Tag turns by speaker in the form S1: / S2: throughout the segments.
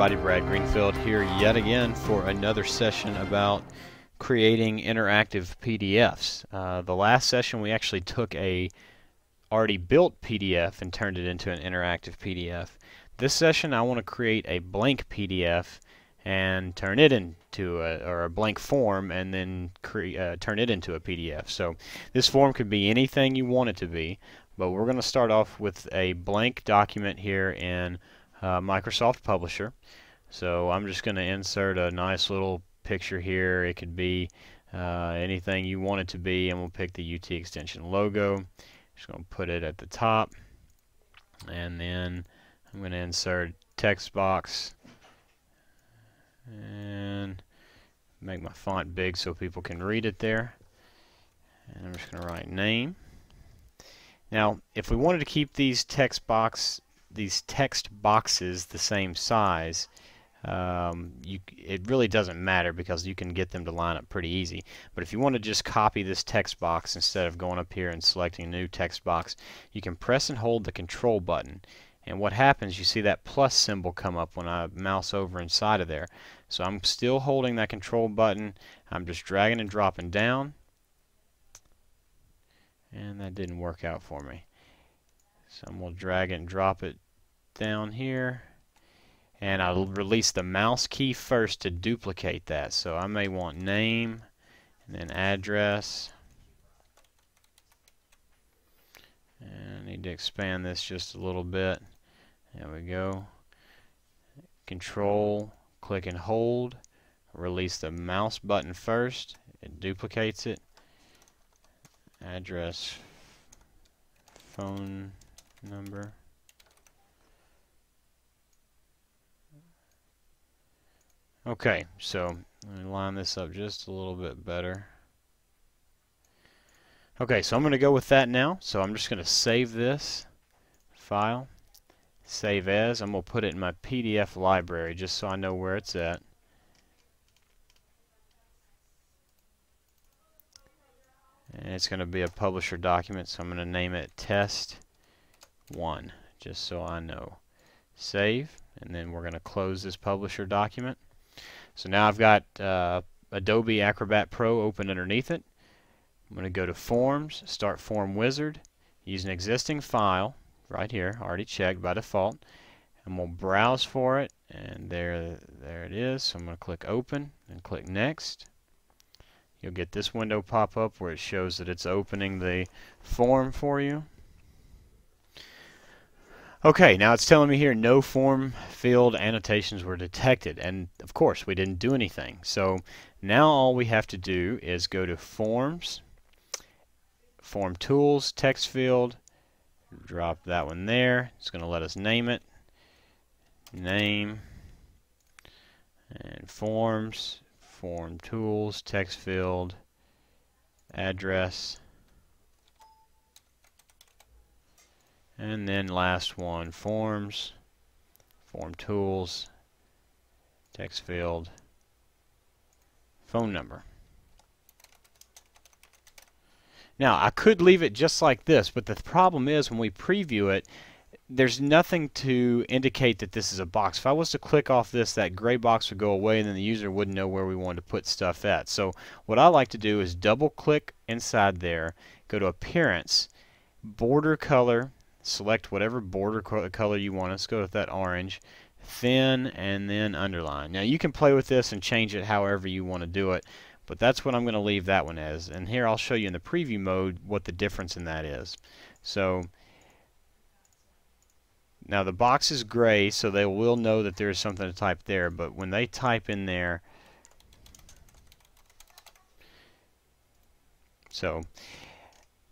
S1: everybody, Brad Greenfield here yet again for another session about creating interactive PDFs. The last session we actually took a already built PDF and turned it into an interactive PDF. This session I want to create a blank PDF and turn it into a blank form and then turn it into a PDF. So this form could be anything you want it to be, but we're going to start off with a blank document here in Microsoft Publisher. So I'm just going to insert a nice little picture here. It could be anything you want it to be, and we'll pick the UT extension logo. Just going to put it at the top, and then I'm going to insert text box and make my font big so people can read it there. And I'm just going to write name. Now, if we wanted to keep these text boxes the same size, it really doesn't matter because you can get them to line up pretty easy. But if you want to just copy this text box instead of going up here and selecting a new text box, you can press and hold the control button. And what happens, you see that plus symbol come up when I mouse over inside of there. So I'm still holding that control button. I'm just dragging and dropping down. And that didn't work out for me. So I'm going to drag it and drop it down here. And I'll release the mouse key first to duplicate that. So I may want name and then address. And I need to expand this just a little bit. There we go. Control, click and hold. Release the mouse button first. It duplicates it. Address, phone number. Okay, so let me line this up just a little bit better. Okay, so I'm going to go with that now. So I'm just going to save this file, save as. I'm going to put it in my PDF library just so I know where it's at. And it's going to be a publisher document, so I'm going to name it test 1 just so I know. Save, and then we're going to close this publisher document. So now I've got Adobe Acrobat Pro open underneath it. I'm going to go to Forms, Start Form Wizard, use an existing file right here, already checked by default. I'm going to browse for it, and there it is. So I'm going to click Open and click Next. You'll get this window pop up where it shows that it's opening the form for you. Okay, now it's telling me here no form field annotations were detected, and of course we didn't do anything. So now all we have to do is go to Forms, Form Tools, Text Field, drop that one there. It's going to let us name it, name, and Forms, Form Tools, Text Field, Address, and then last one, Forms, Form Tools, Text Field, Phone Number. Now I could leave it just like this, but the problem is when we preview it, there's nothing to indicate that this is a box. If I was to click off this, that gray box would go away and then the user wouldn't know where we wanted to put stuff at. So what I like to do is double click inside there, go to Appearance, Border Color, select whatever border color you want. Let's go with that orange, thin, and then underline. Now you can play with this and change it however you want to do it, but that's what I'm going to leave that one as. And here I'll show you in the preview mode what the difference in that is. So now the box is gray, so they will know that there's something to type there, but when they type in there, so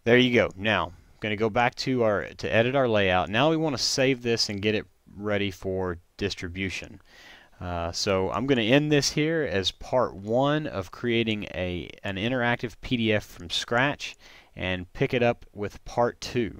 S1: there you go. Now I'm going to go back to edit our layout. Now we want to save this and get it ready for distribution. So I'm going to end this here as part 1 of creating an interactive PDF from scratch, and pick it up with part 2.